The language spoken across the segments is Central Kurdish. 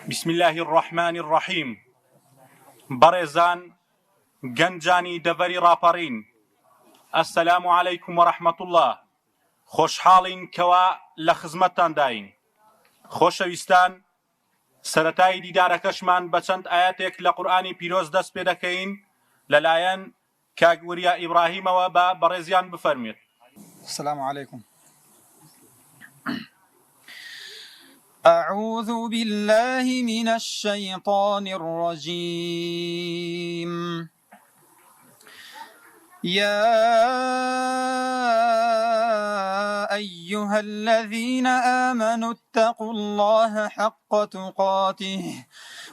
بسم الله الرحمن الرحیم. بەڕێزان گەنجانی دەڤەری ڕاپەڕین، ئەسسەلام عەلەیکم وەڕەحمەت الله. خۆشحاڵین کەوا لە خزمەتتان داین. خۆشەویستان، سەرەتای دیدارەکەشمان بە چەند ئاەتێک لە قورئانی پیرۆز دەست پێ دەکەین لەلایەن کاک وریا ئیبراهیمەوە. بە بەڕێزیان بفەرمێت. السلام عليكم. أعوذ بالله من الشيطان الرجيم. يا أيها الذين آمنوا اتقوا الله حق تقاته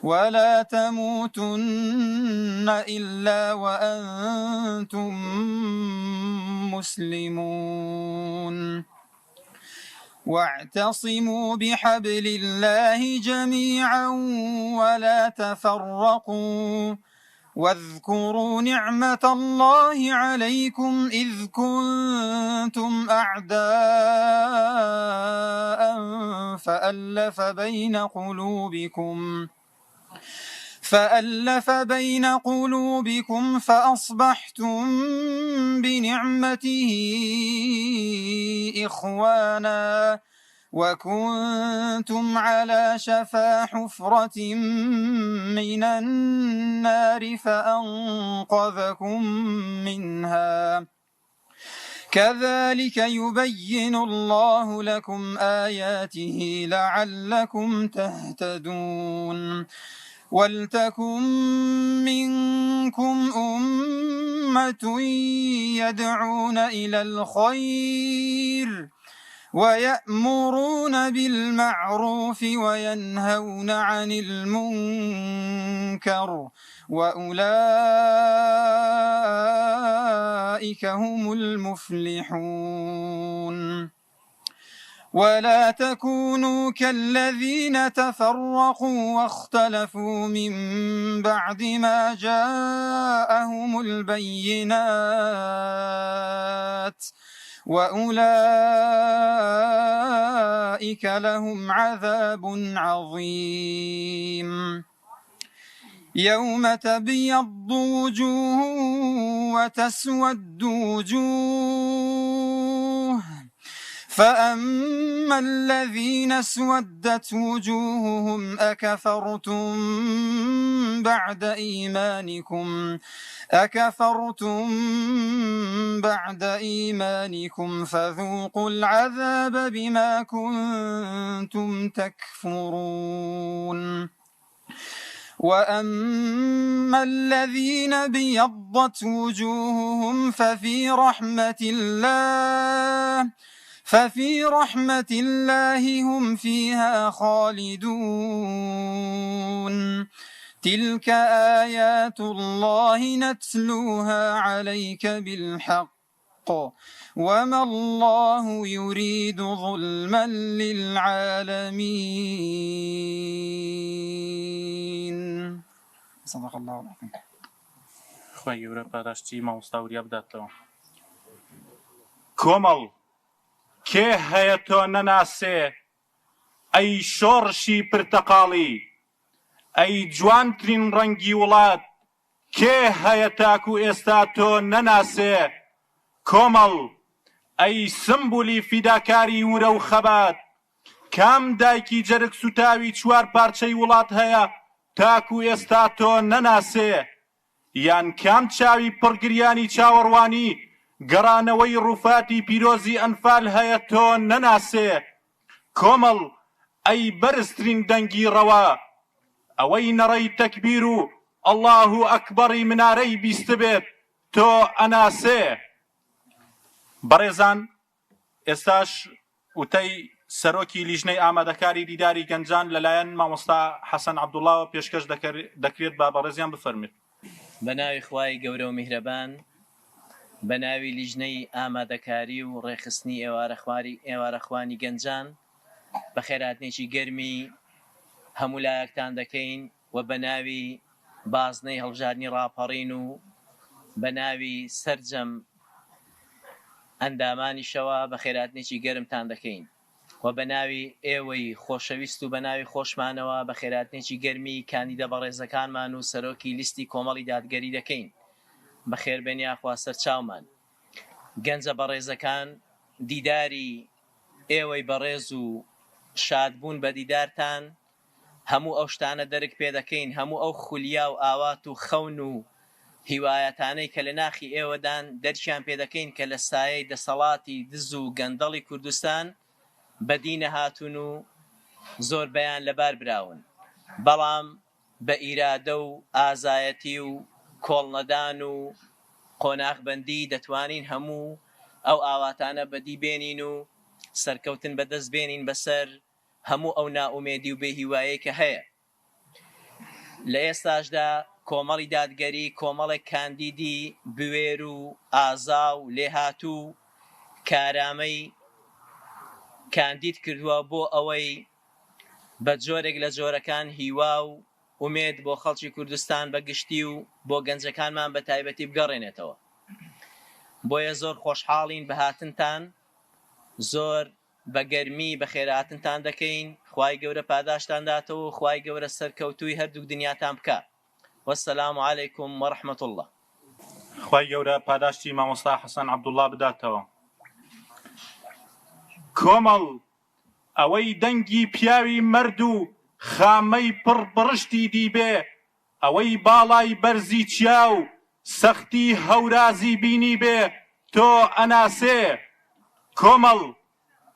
ولا تموتن إلا وأنتم مسلمون. واعتصموا بحبل الله جميعا ولا تفرقوا واذكروا نعمة الله عليكم إذ كنتم أعداء فألف بين قلوبكم فأصبحتم بنعمته إخوانا وكنتم على شفا حفرة من النار فأنقذكم منها. كذلك يبين الله لكم آياته لعلكم تهتدون. ولتكن منكم أمة يدعون إلى الخير ويأمرون بالمعروف وينهون عن المنكر وأولئك هم المفلحون. ولا تكونوا كالذين تفرقوا واختلفوا من بعد ما جاءهم البينات وأولئك لهم عذاب عظيم. يوم تبيض وجوه وتسود وجوه، فأما الذين اسودت وجوههم أكفرتم بعد إيمانكم فذوقوا العذاب بما كنتم تكفرون. وأما الذين ابيضت وجوههم ففي رحمة الله هم فيها خالدون. تلك آيات الله نتلوها عليك بالحق وما الله يريد ظلما للعالمين. صدق الله العظيم. خوای گەورە پاداشتی مامۆستا وریا بداتەوە. کۆمەڵ کێ هەیە تۆ نەناسێ ئەی شۆڕشی پرتەقاڵی، ئەی جوانترین ڕەنگی وڵات، کێ هەیە تاکو ئێستا تۆ نەناسێ؟ کۆمەڵ ئەی سمبولی فیداکاری ورە و خەبات، کام دایکی جەرگ سوتاوی چوار پارچەی وڵات هەیە تاکو ئێستا تۆ نەناسێ؟ یان کام چاوی پڕگریانی چاوەڕوانی گەڕانەوەی ڕووفاتی پیرۆزی ئەنفال هەیە تۆ نەناسێ؟ کۆمەڵ ئەی بەرزترین دەنگی ڕەوا، ئەوەی نەڕەی تەکبیر و ئەڵڵاه ئەکبەری منارەی بیست بێت تۆ ئەناسێ؟ بەڕێزان، ئێستاش وتەی سەرۆکی لیژنەی ئامادەکاری دیداری گەنجان لەلایەن مامۆستا حەسەن عەبدوڵڵاوە پێشکەش دەکرێت. با بەڕێزیان بفەرمێت. بەناوی خوای گەورە و میهرەبان، بەناوی لیژنەی ئامادەکاری و ڕێخستنی ئێوارەخوانی گەنجان، بە خێراتنێکی گەرمی هەموو لایەکتان دەکەین و بەناوی بازنەی هەڵبژاردننی ڕاپەڕین و بەناوی سەرجەم ئەندامانی شەوە بە خێراتنێکی گەرمتان دەکەین. و بە ناوی ئێوەی خۆشەویست و بە ناوی خۆشمانەوە بە خێراتنێکی گەرمی کاندیدە بەڕێزەکانمان و سەرۆکی لیستی کۆمەڵی دادگەری دەکەین. بەخێربێنی ئاخوا سەرچاومان. گەنجە بەڕێزەکان، دیداری ئێوەی بەڕێز و شادبوون بە دیدارتان، هەموو ئەو شتانە دەرک پێ دەکەین، هەموو ئەو خولیا و ئاوات و خەون و هیوایەتانەی کە لە ناخی ئێوەدان دەرچیان پێ دەکەین کە لە سایەی دەسەڵاتی دز و گەندەڵی کوردستان بەدینە هاتوون و زۆر بەیان لەبار براون، بەڵام بە ئیرادە و ئازایەتی و کۆڵنەدان و قۆناغبەندی دەتوانین هەموو ئەو ئاواتانە بەدی بێنین و سەرکەوتن بەدەست بێنین بەسەر هەموو ئەو نائومێدی و بێهیوایەی کە هەیە. لە ئێستاشدا کۆمەڵی دادگەری کۆمەڵێک کاندیدی بوێر و ئازا و لێهاتوو کارامەی کاندید کردووە بۆ ئەوەی بە جۆرێک لە جۆرەکان هیوا و ئومێد بۆ خەڵکی کوردستان بەگشتی و بۆ گەنجەکانمان بە تایبەتی بگەڕێنێتەوە. بۆیە زۆر خۆشحاڵین بە هاتنتان، زۆر بە گەرمی بە خێراتنتان دەکەین. خوای گەورە پاداشتان داتەوە و خوای گەورە سەرکەوتووی هەردوو دنیاتان بکات. وەسەلام عەلەیکوم وەڕەحمەت الله. خوای گەورە پاداشتی مامۆستا حەسەن عەبدوڵڵا بداتەوە. کۆمەڵ ئەوەی دەنگی پیاوی مرد و خامەی پڕ بڕشتی دیبێ، ئەوەی باڵای بەرزی چیا و سەختی هەورازی بینی بێ تۆ ئەناسێ. کۆمەڵ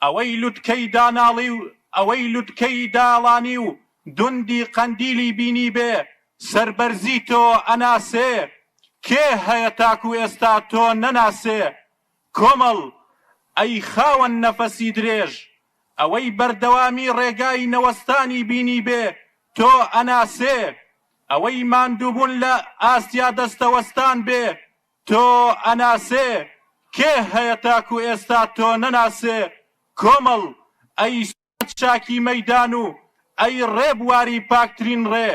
ئەوەی لوتکەی داناڵی و ئەوەی لوتکەی داڵانی و دوندی قەندیلی بینی بێ سەربەرزی تۆ ئەناسێ. کێ هەیە تاکو ئێستا تۆ نەناسێ؟ کۆمەڵ ئەی خاوەن نەفەسی درێژ، ئەوەی بەردەوامی ڕێگای نەوەستانی بینی بێ تۆ ئەناسێ. ئەوەی ماندووبوون لە ئاسیا دەستەوەستان بێ تۆ ئەناسێ. کێ هەیە تاکو ئێستا تۆ نەناسێ؟ کۆمەڵ ئەی چاکی مەیدان و ئەی ڕێبواری پاکترین ڕێ،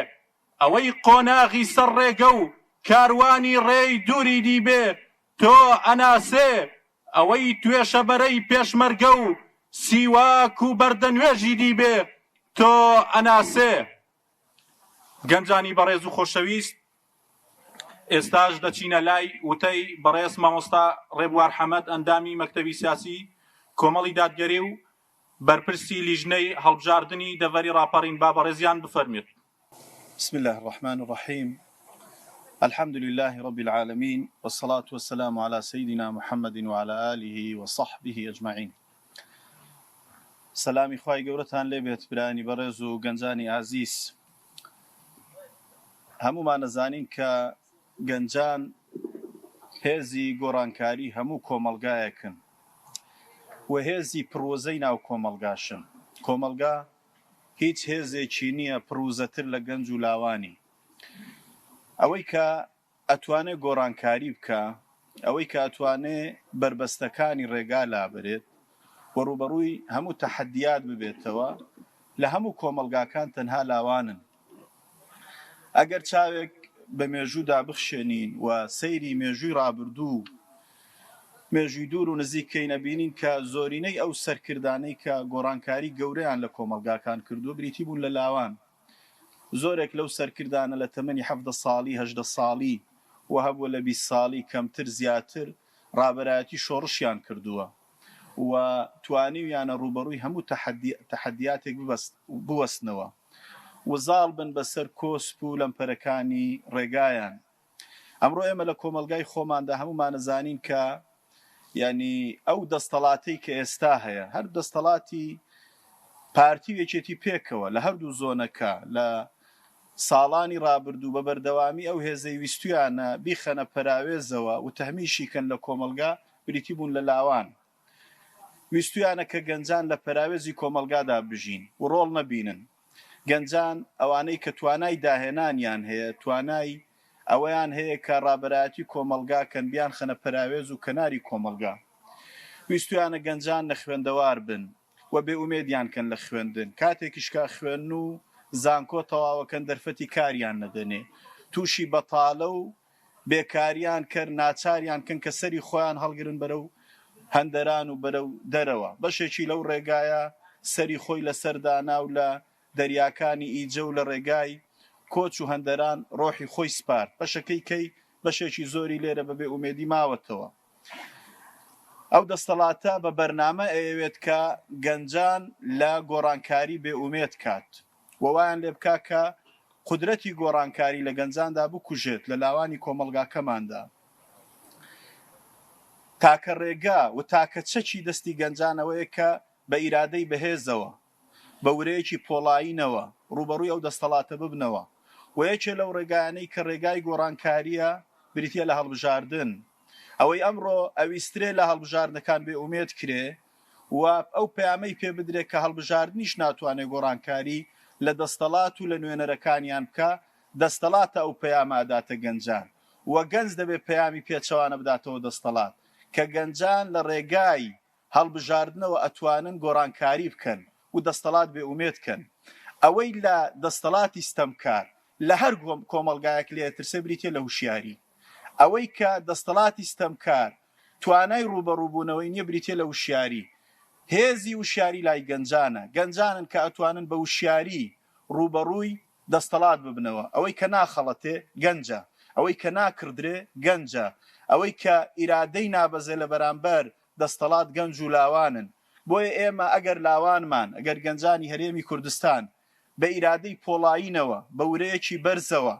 ئەوەی قۆناغی سەر ڕێگە و کاروانی ڕێی دووری دیبێ تۆ ئەناسێ. ئەوەی توێشەبەرەی پێشمەرگە و سیواک و بەردەنوێژی دیبێ تۆ ئەناسێ. گەنجانی بەڕێز و خۆشەویست، ئێستاش دەچینە لای وتەی بەڕێز مامۆستا ڕێبوار حەمەد ئەندامی مەکتەبی سیاسی کۆمەڵی دادگەری و بەرپرسی لیژنەی هەڵبژاردننی دەڤەری ڕاپەڕین. با بەڕێزیان بفەرمێت. بسم الله الرحمن الرحيم. الحمد لله رب العالمين، والصلاة والسلام على سيدنا محمد وعلى آله وصحبه أجمعين. سلامي خواهي قورتان لبيت براني برزو گەنجانی عزيز. همو ما نزانين که گەنجان هێزی گۆڕانکاری هەموو کۆمەڵگایەکن و هێزی پرۆزەی ناو کۆمەڵگاشن. کۆمەڵگا هیچ هێزێکی نییە پرۆزەتر لە گەنج و لاوانی. ئەوەی کە ئەتوانێ گۆڕانکاری بکە، ئەوەی کە ئەتوانێ بربەستەکانی ڕێگا لابرێت و ڕوبەڕووی هەموو تەحەدیات ببێتەوە، لە هەموو کۆمەڵگاکان تەنها لاوانن. ئەگەر چاوێک بە مێژوودا بخشێنین و سەیری مێژووی ڕابردوو مێژووی دوور و نزیکەی نەبینین کە زۆرینەی ئەو سەرکردانەی کە گۆڕانکاری گەورەیان لە کۆمەڵگاکان کردو بریتی بوون لە لاوان. زۆرێک لەو سەرکردانە لە تەمەنی 17 ساڵی 18 ساڵی و هەبووە لە 20 ساڵی کەمتر زیاتر ڕابەرایەتی شۆڕشیان کردووە و توانیویانە ڕوبەڕووی هەموو تەحەدیاتێک بوەستنەوە و زاڵ بن بەسەر کۆسپ و لەمپەرەکانی ڕێگایان. ئەمڕۆ ئێمە لە کۆمەلگای خۆماندا هەمومان نەزانین کە یعنی ئەو دەستەڵاتەی کە ئێستا هەیە، هەر دەستەڵاتی پارتی وێکێتی پێکەوە لە هەردوو زۆنەکە لە ساڵانی ڕابردوو بە بەردەوامی ئەو هێزەی ویستویانە بیخەنە پەراوێزەوە و تەهمیشیکەن لە کۆمەلگا بریتی بوون لە لاوان. ویستویانە کە گەنجان لە پەراوێزی کۆمەلگادا بژین و ڕۆڵ نەبینن. گەنجان ئەوانەی کە توانای داهێنانیان هەیە، توانای ئەوەیان هەیە کە ڕابەرایەتی کۆمەلگاکەن بیان خەنە پەراوێز و کەناری کۆمەلگا. ویستویانە گەنجان لە خوێندەوار بن و بێ ئومێدیان کەن لە خوێندن. کاتێکیشکا خوێن و زانکۆ تەواوەکەن دەرفەتی کاریان نەدەنێ، تووشی بەتاڵە و بێکاریان کرد، ناچاریان کەن کە سەری خۆیان هەڵگرن بەرەو هەندەران و بەرەو دەرەوە. بەشێکی لەو ڕێگایە سەری خۆی لەسەردانا و لە دەریاکانی ئیجە و لە ڕێگای کۆچ و هەندەران ڕۆحی خۆی سپارد بەشەکەی کەی بەشێکی زۆری لێرە بەبێ ئومێدی ماوەتەوە. ئەو دەستەڵاتە بە بەرنامە ئەوێت کە گەنجان لە گۆڕانکاری بێ ئومێد کات وەوایان لێ بکا کە قودرەتی گۆڕانکاری لە گەنجاندا بکوژێت لە لاوانی کۆمەلگاکەماندا. تاکە ڕێگا و تاکە چەکی دەستی گەنجانەوەیە کە بە ئیرادەی بەهێزەوە بە ورەیەکی پۆڵایینەوە ڕوبەڕووی ئەو دەستەڵاتە ببنەوە و یەکێ لەو ڕێگایانەی کە ڕێگای گۆڕانکاریە بریتە لە هەڵبژاردن. ئەوەی ئەمڕۆ ئەویسترێ لە هەڵبژاردنەکان بێ ئومێد کرێ و ئەو پەیامەی پێ بدرێت کە هەڵبژاردنیش ناتوانێت گۆڕانکاری لە دەستەڵات و لە نوێنەرەکانیان بکە دەستەڵاتە ئەو پەیاماداتە گەنجان وە گەنج دەبێت پەیامی پێچەوانە بداتەوە دەستەڵات کە گەنجان لە ڕێگای هەڵبژاردنەوە ئەتوانن گۆڕانکاری بکەن و دەستەڵات بێ ئومێد کەن. ئەوەی لە دەستەڵاتی ستەمکار لە هەر کۆمەلگایەک لێترسە بریتێ لە هوشیاری. ئەوەی کە دەستەڵاتی ستەمکار توانای ڕوبەڕووبوونەوەی نییە بریتێ لە وشیاری. هێزی وشیاری لای گەنجانە گەنجانن کە ئەتوانن بە وشیاری ڕوبەڕووی دەستەڵات ببنەوە. ئەوەی کە ناخەڵەتێ گەنجە، ئەوەی کە ناکردرێ گەنجە، ئەوەی کە ئیرادەی نابەزێ لە بەرامبەر دەستەڵات گەنج و لاوانن. بۆیە ئێمە ئەگەر لاوانمان ئەگەر گەنجانی هەرێمی کوردستان بە ئیرادەی پۆڵایینەوە بە ورەیەکی بەرزەوە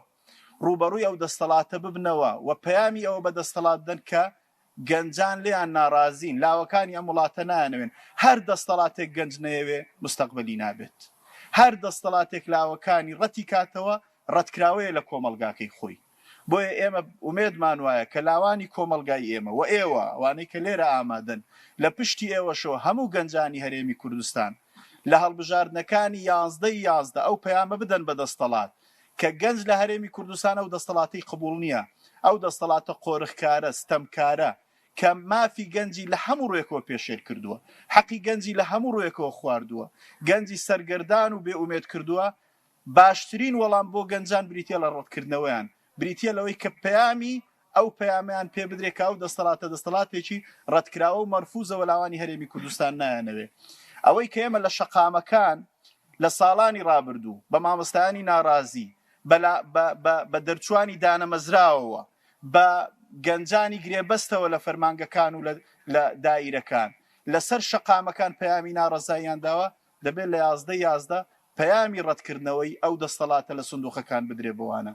ڕوبەڕووی ئەو دەستەڵاتە ببنەوە و پەیامی ئەوە بە دەستەڵات دەن کە گەنجان لێیان ناڕازین لاوەکانی ئەم وڵاتە نایەنەوێن. هەر دەستەڵاتێک گەنج نەیەوێ مستەقبەلی نابێت. هەر دەستەڵاتێک لاوەکانی ڕەتی کاتەوە ڕەتکراوەیە لە کۆمەلگاکەی خۆی. بۆیە ئێمە ئومێدمان وایە کە لاوانی کۆمەلگای ئێمە و ئێوە ئەوانەی کە لێرە ئامادەن لە پشتی ئێوەشەوە هەموو گەنجانی هەرێمی کوردستان لە هەڵبژاردنەکانی 11 ئەو پەیامە بدەن بە دەستەڵات کە گەنج لە هەرێمی کوردستان ئەو دەستەڵاتی قبوڵ نییە. ئەو دەستەڵاتە قۆرخکارە ستەمکارە کە مافی گەنجی لە هەموو ڕێکەوە پێشێل کردووە، حەقی گەنجی لە هەموو ڕێکەوە خواردووە، گەنجی سەرگەردان و بێ ئومێد کردووە. باشترین وەڵام بۆ گەنجان بریتە لە ڕەتکردنەوەیان، بریتە لەوەی کە پەیامی ئەو پەیامیان پێ بدرێت کە ئەو دەستەڵاتە دەستەڵاتێکی ڕەتکراوە و مەرفوزەوە لاوانی هەرێمی کوردستان نایەنەوێ. ئەوەی کە ئێمە لە شەقامەکان لە ساڵانی ڕابردوو بە مامۆستایانی ناڕازی بە دەرچوانی دانەمەزراوەوە بە گەنجانی گرێبەستەوە لە فەرمانگەکان و لە دائیرەکان لەسەر شەقامەکان پەیامی ناڕەزاییان داوە دەبێت لە 11 پەیامی ڕەتکردنەوەی ئەو دەستەڵاتە لە سندوقەکان بدرێ بۆوانە.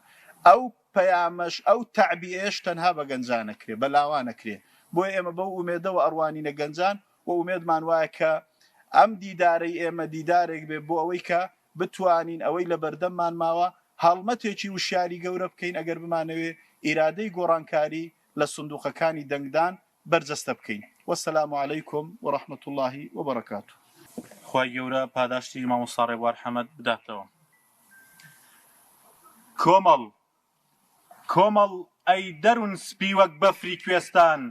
ئەو پەیامەش ئەو تەعبیەش تەنها بە گەنجانەکرێ بە لاوانەکرێ. بۆیە ئێمە بەو ئومێدەوە ئەڕوانینە گەنجان و ئومێدمان وایە کە ئەم دیدارەی ئێمە دیدارێک بێ بۆ ئەوەی کە بتوانین ئەوەی لە بەردەممان ماوە هەڵمەتێکی وشیاری گەورە بکەین ئەگەر بمانەوێ ئیرادەی گۆڕانکاری لە سندوقەکانی دەنگدان بەرجەستە بکەین. وەسەلام عەلەیکم وەڕەحمەتوڵڵاهی وبەڕەکاتوه. خوای گەورە پاداشتی مامۆستا ڕێبوار حەمەد بداتەوە. کۆمەڵ ئەی دەروون سپی وەک بەفری کوێستان،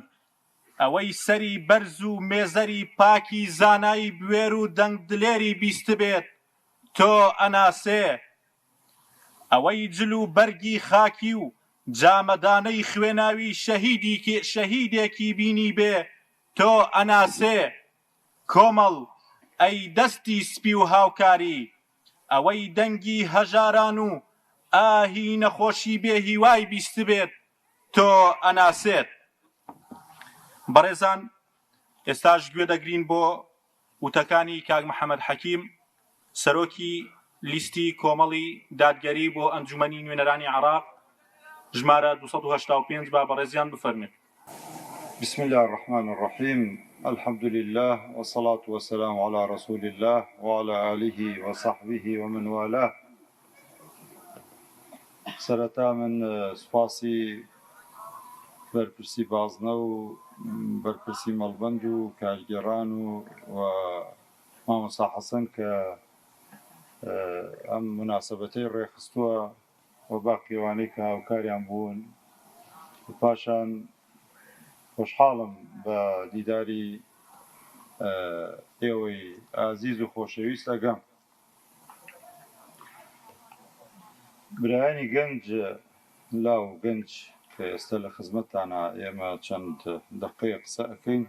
ئەوەی سەری بەرز و مێزەری پاکی زانایی بوێر و دەنگ دلێری بیست بێت تۆ ئەناسێ، ئەوەی جل و بەرگی خاکی و جامەدانەی خوێناوی شەهیدێکی بینی بێ تۆ ئەناسێ. کۆمەڵ ئەی دەستی سپی و هاوکاری، ئەوەی دەنگی هەژاران و ئاهی نەخۆشی بێ هیوای بیست بێت تۆ ئەناسێت. بەڕێزان ئێستاش گوێ دەگرین بۆ وتەکانی کاک محەممەد حەکیم سەرۆکی لیستی کۆمەڵی دادگەری بۆ ئەنجومەنی نوێنەرانی عێراق ژمارە 285 با بەڕێزیان بفەرمێت. بسم الله الرحمن الرحيم الحمد لله والصلاة والسلام على رسول الله وعلى آله وصحبه ومن والاه. سرەتا من سپاسی بەرپرسی بازنە و بەرپرسی مەڵبەند و کارگێڕان و مامۆستا حەسەن کە ئەم مناسبەتەی ڕێخستووە و باقیوانەی کە هاوکاریان بوون. پاشان خۆشحاڵم بە دیداری ئێوەی ئازیز و خۆشەویست ئەگەم. برایانی گەنج لاو گەنج کە ئێستا لە خزمەتتانە ئێمە چەند دەقەیە قسە ئەەکەین.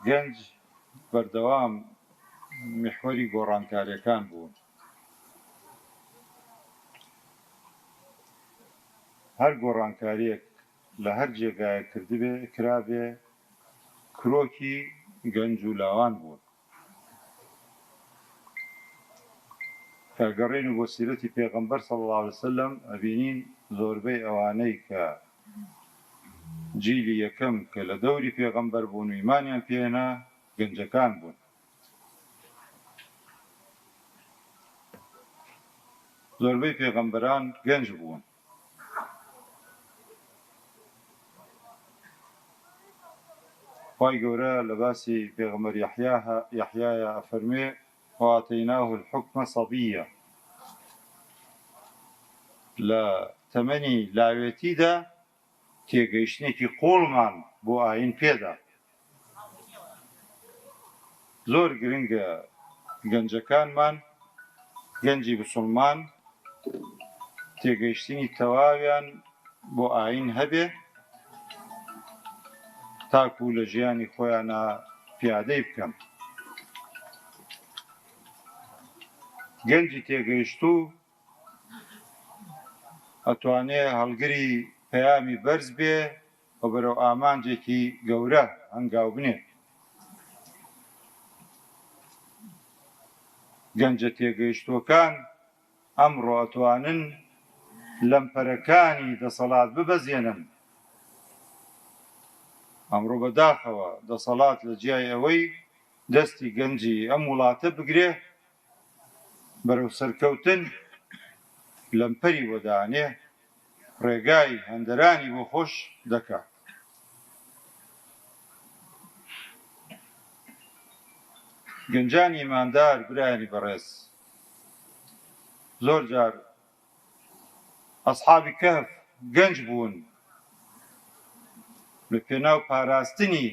گەنج بەردەوام میحوەری گۆڕانکاریەکان بوون. هەر گۆڕانکاریەک لە هەر جێگایە کرابێ کرۆکی گەنج و لاوان بوون. کەگەڕێن بۆ سیرەتی پێغەمبەر صلی الله علیه وسلم ئەبینین زۆربەی ئەوانەی کە جیلی یەکەم کە لە دەوری پێغەمبەر بوون و ئیمانیان پێهێنا گەنجەکان بوون. زۆربەی پێغەمبەران گەنج بوون. خی گەورە لە باسی پێغەمبەر یەحیایە ئەفەرمێ وآتەیناه الحوکمە سەبیە، لە تەمەنی لاوێتیدا تێگەیشتنێکی قوڵمان بۆ ئاین پێدا. زۆر گرنگە گەنجەکانمان، گەنجی موسڵمان تێگەیشتنی تەواویان بۆ ئاین هەبێ تاکو لە ژیانی خۆیانە پیادەی بکەم. گەنجی تێگەیشتوو ئەتوانێ هەڵگری پەیامی بەرز بێ و بەرەو ئامانجێکی گەورە هەنگاو بنێ. گەنجە تێگەیشتوەکان ئەمڕۆ ئەتوانن لەمپەرەکانی دەسەڵات ببەزێنن. ئەمڕۆ بەداخەوە دەسەڵات لە جیای ئەوەی دەستی گەنجی ئەم وڵاتە بگرێ بەرەو سەرکەوتن لەمپەری وەدانێ ڕێگای هەندەرانی بۆ خۆش دەکات. گەنجانی ئیماندار برایانی بەڕێز، زۆر جار ئەسحابی کەهف گەنج بوون، لە پێناو پاراستنی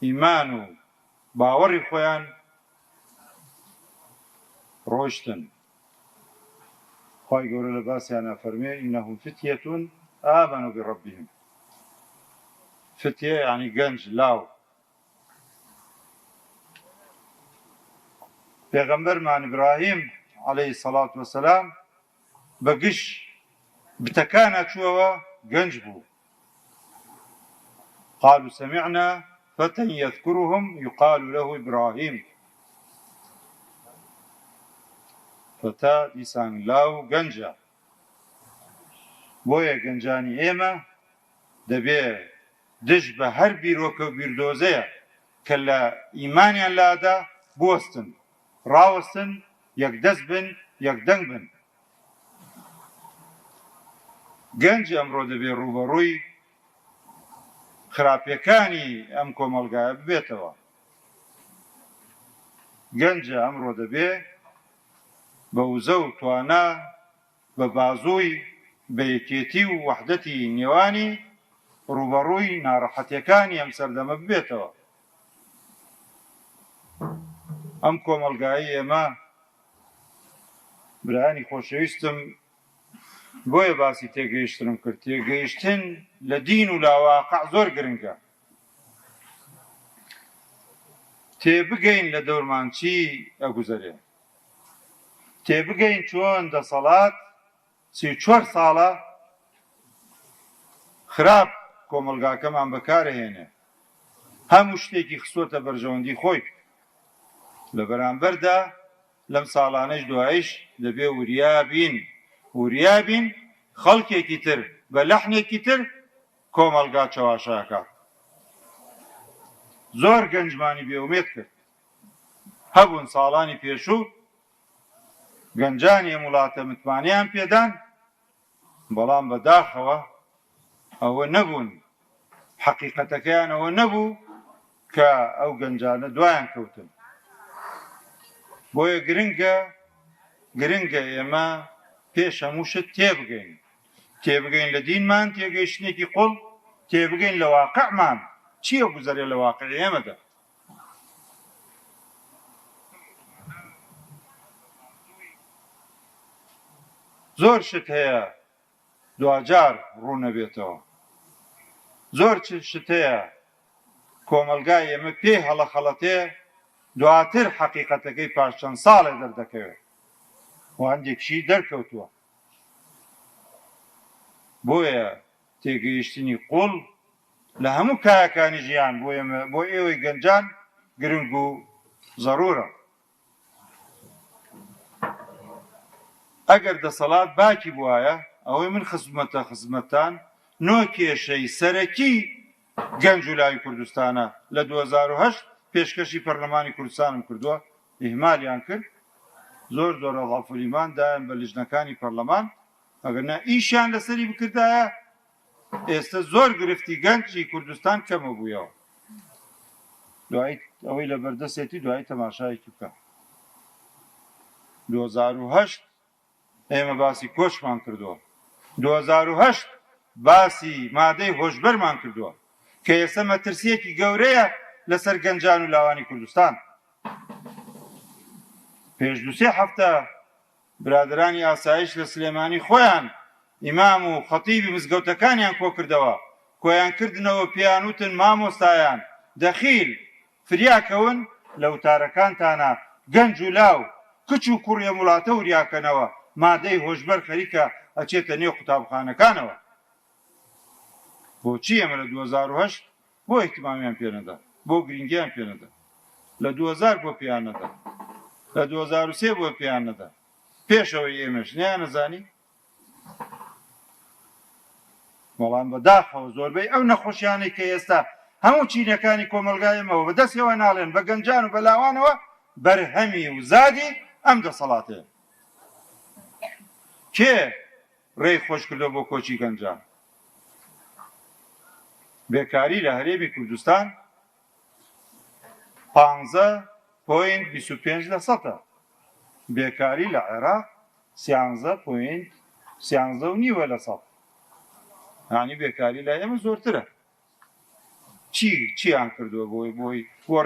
ئیمان و باوەڕی خۆیان ڕۆیشتن. خی گەورە لە باسییانە فەرمێ ئینەهم فتیەتون ئامەنوا بڕەبیهم. فتیە یعنی گەنج، لاو. پێغەمبەرمان ئیبراهیم عەلەیهی سەڵات وەسەلام بەگشت بتەکانە چووەوە گەنج بوو. قالوا سمعنا فتى يذكرهم يقال له إبراهيم. فتى دیسان لاو گەنجە. بۆیە گەنجانی ئێمە دەبێ دژ بە هەر بیرۆکە و بیردۆزەیە کە لە ئیمانیان لادا بوەستن، ڕاوەستن، یەکدەست بن، یەکدەنگ بن. گەنج ئەمڕۆ دەبێ ڕوبەڕووی خراپیەکانی ئەم کۆمەلگایە ببێتەوە. گەنجە ئەمڕۆ دەبێ بە وزە و توانە، بە بازووی، بە یەکێتی و وەحدەتی نێوانی ڕوبەڕووی ناڕەحەتیەکانی ئەم سەردەمە ببێتەوە. ئەم کۆمەلگایی ئێمە برایانی خۆشەویستم، بۆیە باسی تێگەیشتنم کرد. تێگەیشتن لە دین و لاواقع زۆر گرنگە. تێبگەین لە دەورمان چی ئەگوزەرێ، تێبگەین چۆن دەسەڵات 34 ساڵە خراپ کۆمەلگاکەمان بەکارهێنێ، هەموو شتێکی خستووەتە بەرژەوەندی خۆی. لە بەرامبەردا لەم ساڵانەش دوایش دەبێ وریابین خەڵکێکی تر بە لەحنێکی تر کۆمەلگا چەواشاکە. زۆر گەنجمانی بێومێت کرد. هەبوون ساڵانی پێشوو گەنجانی ئەم وڵاتە متمانیان پێدان، بەڵام بەداخەوە ئەوە نەبوون، حەقیقەتەکەیان ئەوە نەبوو کە ئەو گەنجانە دوایان کەوتن. بۆیە گرنگە ئێمە پێش هەموو شت تێبگەین لە دینمان، تێگەیشتنێکی قوڵ، تێبگەین لە واقعمان چییە گوزەرێ لە واقعی ئێمەدا. زۆر شت هەیە دوجار ڕوو نەبێتەوە، زۆر شت هەیە کۆمەلگای ئێمە پێی هەڵەخەڵەتێ دواتر حەقیقەتەکەی پاش چەند ساڵێ دەردەکەوێت و هەندێکشی دەرکەوتووە. بۆیە تێگەیشتنی قوڵ لە هەموو کایەکانی ژیان بۆ ئێوەی گەنجان گرنگ و زەڕورە. ئەگەر دەسەڵات باکی بواە ئەوەی من خزمەتان نۆ کێشەی سەرەکی گەنج و لاوی کوردستانە لە 2008 پێشکەشی پەرلەمانی کوردستانم کردووە، ئیهمالیان کرد، زۆر زۆر ڕەڵفولیمان دایان بە لیژنەکانی پەرلەمان، ئەگەرنا ئیشیان لەسەری بکردایە ئێستا زۆر گرفتی گەنجی کوردستان کەمە بوویەوە. دوای ئەوەی لە بەردەستێتی دوای تەماشایەکی بکە. 2008 ئێمە باسی کۆچمان کردووە، 2008 باسی مادەی هۆشبەرمان کردووە کە ئێستا مەترسیەکی گەورەیە لەسەر گەنجان و لاوانی کوردستان. پێش 2-3 هەفتە برادرانی ئاسایش لە سلێمانی خۆیان ئیمام و خەتیبی مزگەوتەکانیان کۆ کردەوە، کۆیان کردنەوە پێیان وتن مامۆستایان دەخیل فریاکەون لە وتارەکانتانە گەنج و لاو کچ و کوڕیە وڵاتە وریاکەنەوە مادەی هۆشبەر خەریکە ئەچێتە نێو قوتابخانەکانەوە. بۆچی ئەمە لە 2008 بۆ ئیحتیمامیان پێ نەدا، بۆ گرنگیان پێ نەدا، لە 2000 بۆ پێیان نەدا، لە 2003 بۆ پێیان نەدا، پێشەوەی ئێمەش نیان نەزانی. بەڵام بەداخەوە زۆربەی ئەو نەخۆشیانەی کە ئێستا هەموو چینەکانی کۆمەلگایەمەوە بەدەستیەوە ناڵێن بە گەنجان و بەلاوانەوە بەرهەمی و زادی ئەم دەسەڵاتەیە. کێ ڕێی خۆش کردو بۆ کۆچی گەنجان؟ بێکاری لە هەرێمی کوردستان 15.25%، بێکاری لە عێراق 13.9%. یعنی بێکاری لە ئێمە زۆرترە. چییان کردووە بۆ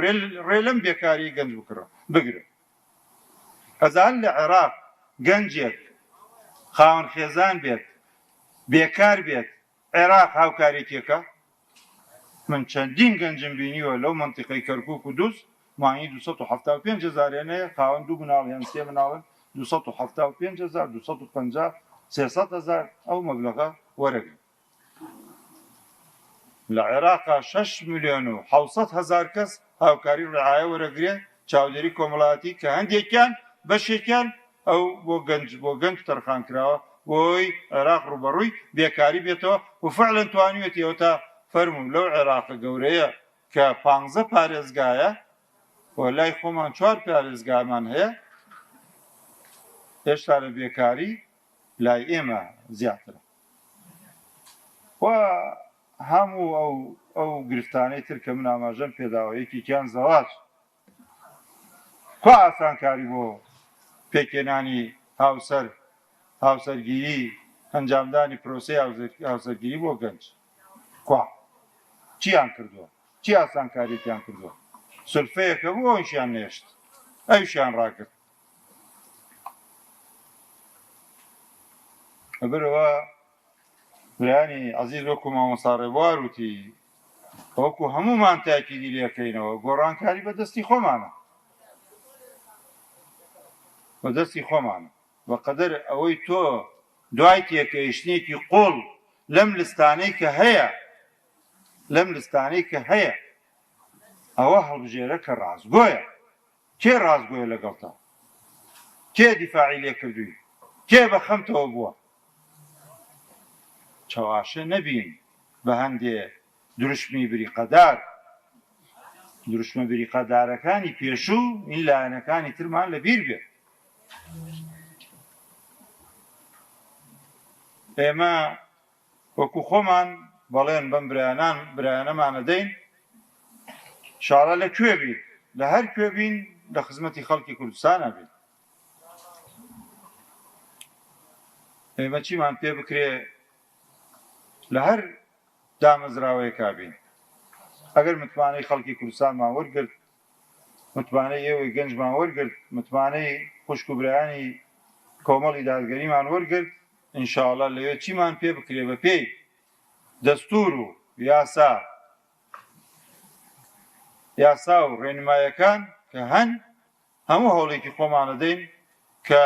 ڕێلەم بێکاری گەنج بگرن؟ ئەزان لە عێراق گەنجێک خاوەن خێزان بێت بێکار بێت عێراق هاوکارێکێکە؟ من چەندین گەنجم بینیوە لەو منتیقەی کەرکووک و دووس مانگی 275,000 خاوەن 2 مناڵ یان 3 مناڵن 275,000 250 300,000 ئەو مەبلەغە وەرەگرن. لە عێراقا 6,700,000 کەس هاوکاری ڕعایە وەرەگرێ چاودێری کۆمەڵایەتی کە هەندێکیان بەشێکیان ئەو بۆ گەنج تەرخان کراوە بۆی عێراق ڕوبەڕووی بێکاری بێتەوە و فعلەن توانیوێتەوە تا فەرموو لەو عێراقە گەورەیە کە 15 پارێزگایە و لای خۆمان 4 پارێزگامان هەیە، هێشتا لە بێکاری لای ئێمە زیاترە. و هەموو ئەو گرفتانەی تر کە من ئاماژەم پێداوە، یەکێکیان زەواج، خوا ئاسانکاری بۆ پێکێنانی هاوسەرگیری ئەنجامدانی پرۆسەی هاوسەرگیری بۆ گەنج. خوا چیان کردووە؟ چی ئاسانکاریتیان کردووە؟ سولفەیەکە بوو ئەویشیان نێشت، ئەویشیان ڕاکرد. لەبەرەوە برایانی عەزیز وەکو مامۆستا ڕێبوار وتی وەکو هەموومان تاکیدی لێکەینەوە گۆڕانکاری بەدەستی خۆمانە، بەدەستی خۆمانە. بەقەدەر ئەوەی تۆ دوای تێکەیشتنێکی قوڵ لەم لستانەی کە هەیە ئەوە هەڵبژێرە کە ڕازگۆیە. کێ ڕازگۆیە لەگەڵتا؟ کێ دیفاعی لێ کردووی؟ کێ بە خەمتەوە بووە؟ چاواشە نەبین بە هەندێ دروشمی بریقەدار، دروشمە بریقەدارەکانی پێشوو این لایەنەکانی ترمان لەبیر بێت. ئێمە وەکو خۆمان بەڵێن بەم برایانەمانە دەین شاڵە لەکوێ بین، لە هەر کوێ بین لە خزمەتی خەڵکی کوردستانە بین. ئێمە چیمان پێ بکرێ لە هەر دامەزراوەیەکا بین. ئەگەر متمانەی خەڵکی کوردستانمان وەرگرت، متمانەی ئێوەی گەنجمان وەرگرت، متمانەی خوشک و برایانی کۆمەڵی دادگەریمان وەرگرت، ئینشاءڵڵا لەوێ چیمان پێ بکرێ بە پێی دەستوور و یاسا و ڕێنمایەکان کە هەموو هەوڵێکی خۆمانە دەین کە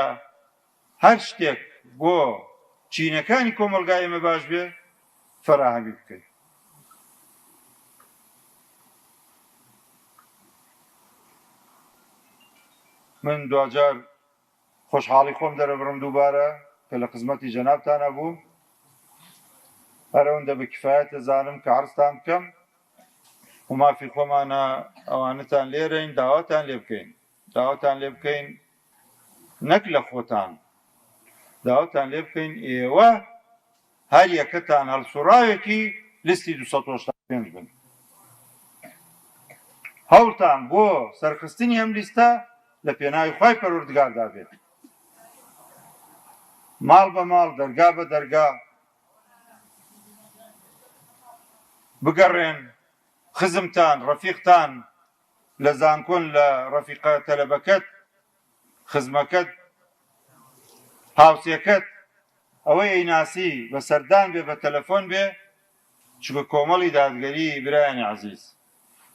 هەر شتێک بۆ چینەکانی کۆمەلگای ئێمە باش بێ فەراهەمی بکەین. من دوجار خۆشحاڵی خۆم دەرەبڕم دووبارە کە لە خزمەتی جەنابتانە بووم. هەر ئەوەندە بە کفایەت دەزانم کە عەرزتان بکەم و مافی خۆمانە ئەوانتان لێرەین داواتان لێ بکەین. داواتان لێ بکەین نەک لە خۆتان، داواتان لێ بکەین ئێوە هەر یەکەتان هەڵسوڕاوێکی لیستی 285 بن. هەوڵتان بۆ سەرخستنی ئەم لیستە لە پێناوی خوای پەروەردگاردا بێت. ماڵ بە ماڵ، دەرگا بە دەرگا بگەڕێن، خزمتان، ڕەفیقتان لە زانکۆن، لە ڕەفیقە تەلەبەکەت، خزمەکەت، هاوسێکەت ئەوەی ئەیناسی بە سەردان بێ، بە تەلەفۆن بێ، چونکە کۆمەڵی دادگەری برایانی عەزیز،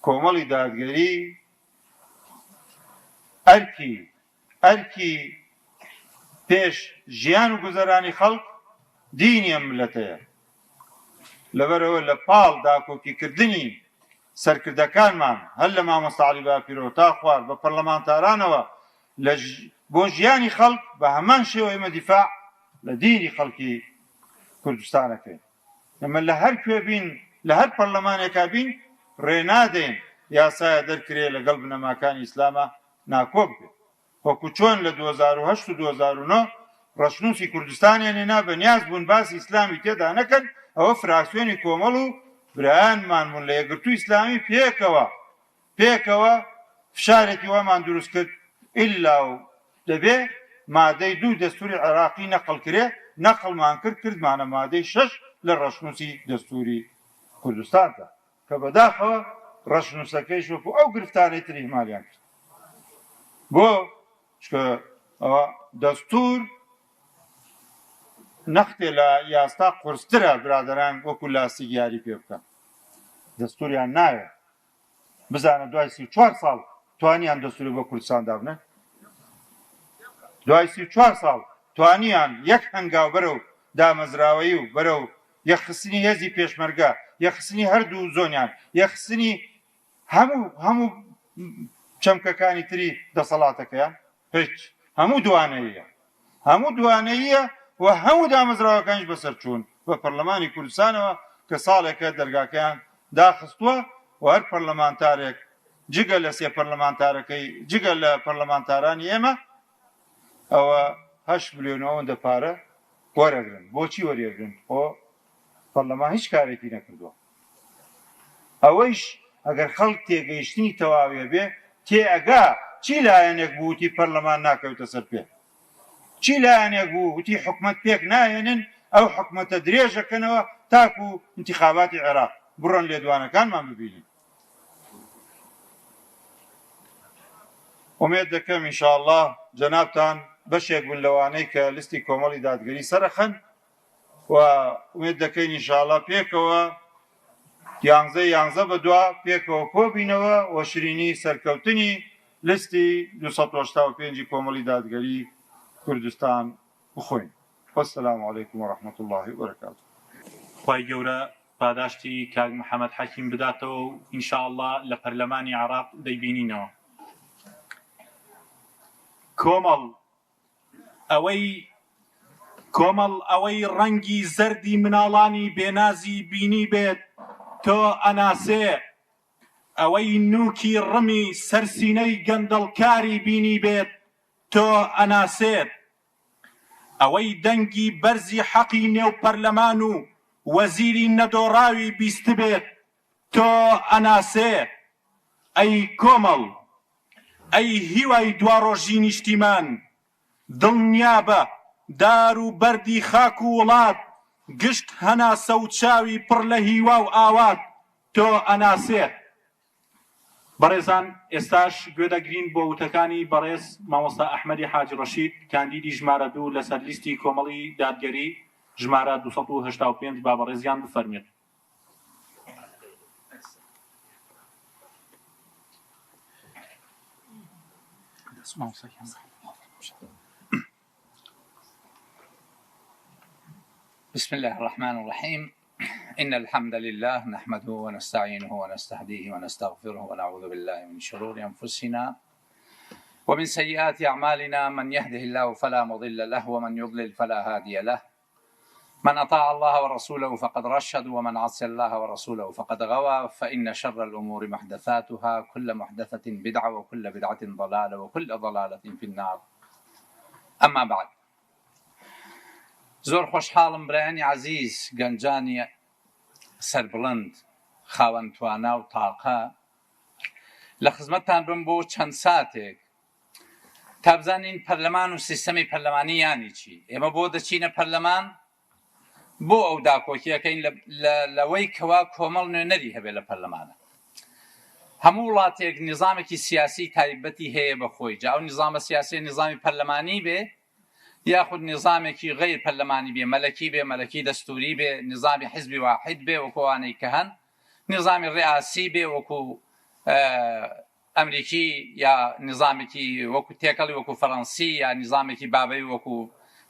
کۆمەڵی دادگەری ئەرکی پێش ژیان و گوزەرانی خەڵک دینی ئەم ملەتەیە. لەبەرەوە لە پاڵ داکۆکیکردنی سەرکردەکانمان هەر لە مامۆستا عەلی باپیرەوە تا خوار بە پەرلەمانتارانەوە بۆ ژیانی خەڵک بە هەمان شێوە ئێمە دیفاع لە دینی خەڵکی کوردستانەکەین. ئەمە لە هەر کوێ بین، لە هەر پەرلەمانێکا بین، ڕێنادەین یاسایە دەرکرێ لەگەڵ بنەماکانی ئیسلامە ناکۆک بێت. وەکو چۆن لە 2008 و 2009 ڕەشنووسی کوردستانیان هێنا بە نیاز بوون باسی ئیسلامی تێدا نەکەن، ئەوە فراکسیۆنی کۆمەڵ و برایانمان بوون لە یەکگرتووی ئیسلامی پێکەوە فشارێکی وامان دروست کرد ئیلا و دەبێ مادەی 2 دەستوری عێراقی نەقڵ کرێ، نەقڵمان کردمانە مادەی 6 لە ڕەشنووسی دەستوری کوردستاندا کە بەداخەوە ڕەشنووسەکەیش وەکو ئەو گرفتانەی تری هیمالیان کرد. بۆ چکە ئەوە دەستور نەختێ لە یاستا قورسترە برادەران وەکو لاستیک یاری پێ بکەن. دەستوریان ناوێت بزانە دوای 34 ساڵ توانیان دەستوری بۆ کوردستاندا بنێن. دوای 34 ساڵ توانیان یەک هەنگاو بەرەو دامەزراوەیی و بەرەو یەخستنی هێزی پێشمەرگە، یەخستنی هەردوو زۆنیان، یەخستنی هەموو چەمکەکانی تری دەسەڵاتەکەیان، هیچ هەموو دوانەییە و هەموو دامەزراوەکانیش بەسەر چوون بە پەرلەمانی کوردستانەوە کە ساڵێکە دەرگاکەیان داخستووە و هەر پەرلەمانتارێک جگە لە سێ پەرلەمانتارەکەی جگە لە پەرلەمانتارانی ئێمە ئەوە 8 ملیۆنەوەندە پارە وەرەگرن. بۆچی وەرەگرن؟ ئەو پەرلەمان هیچ کارێکی نەکردووە. ئەوەیش ئەگەر خەڵک تێگەیشتنی تەواویە بێ تێئەگا چی لایەنێک بوو وتی پەرلەمان ناکەوتە سەر پێ، چی لایەنێک بوو وتی حکومەت پێک ناهێنن، ئەو حکومەتە درێژەکەنەوە تاکو انتخاباتی عێراق بڕۆن لێدوانەکانمان ببینین. ئومێد دەکەم ئینشاءالله جەنابتان بەشێک بن لەوانەی کە لیستی کۆمەڵی دادگەری سەرەخەن و ئومێد دەکەین ئینشاءالله پێکەوە 11 بە دوا پێکەوە کۆبینەوە و شرینی سەرکەوتنی لیستی 285 کۆمەڵی دادگەری کوردستان بخۆین. وەسەلام عەلەیکوم وەڕەحمەتوڵڵاهی وبەرەکاتوه. خوای گەورە پاداشتی کاک محەممەد حەکیم بداتەوە و ئینشاءالله لە پەرلەمانی عێراق دەیبینینەوە. کۆمەڵ ئەوەی ڕەنگی زەردی مناڵانی بێنازی بینی بێت تۆ ئەناسێ، ئەوەی نوکی ڕمی سەرسینەی گەندەڵکاری بینی بێت تۆ ئەناسێت، ئەوەی دەنگی بەرزی حەقی نێو پەرلەمان و وەزیری نەدۆڕاوی بیست بێت تۆ ئەناسێ. ئەی کۆمەڵ، ئەی هیوای دواڕۆژی نیشتیمان، دڵنیابە دار و بەردی خاک و وڵات، گشت هەناسە و چاوی پڕ لە هیوا و ئاوات تۆ ئەناسێ. بەڕێزان ئێستاش گوێ دەگرین بۆ وتەکانی بەڕێز مامۆستا ئەحمەدی حاجی ڕەشید کاندیدی ژمارە 2 لەسەر لیستی کۆمەڵی دادگەری ژمارە 285 با بەڕێزیان بفەرمێت. بسم الله الرحمن الرحيم. إن الحمد لله نحمده ونستعينه ونستهديه ونستغفره ونعوذ بالله من شرور أنفسنا ومن سيئات أعمالنا. من يهده الله فلا مضل له ومن يضلل فلا هادي له. من أطاع الله ورسوله فقد رشد ومن عصى الله ورسوله فقد غوى. فإن شر الأمور محدثاتها، كل محدثة بدعة وكل بدعة ضلالة وكل ضلالة في النار. أما بعد، زۆر خۆشحاڵم برایانی عزیز، گەنجانی سەربڵند، خاوەن توانا و تاقە لە خزمەتتان بم بۆ چەند ساتێک تا بزانین پەرلەمان و سیستەمی پەرلەمانی یانی چی. ئێمە بۆ دەچینە پەرلەمان بۆ ئەو داکۆکیەکەین لەوەی کەوا کۆمەڵ نوێنەری هەبێت لە پەرلەمانە. هەموو وڵاتێک نظامێکی سیاسی تایبەتی هەیە بەخۆی. جا ئەو نظامە سیاسی نظامی پەرلەمانی بێ یاخود نظامێکی غیر پەرلەمانی بێ، مەلەکی بێ، مەلەکی دەستوری بێ، نظامی حیزبی واحد بێ وەکوانەی کە هەن، نظامی ڕێئاسی بێ وەکو ئەمریکی، یا نظامێکی وەکو تێکەڵی وەکو فەڕەنسی، یا نظامێکی بابەی وەکو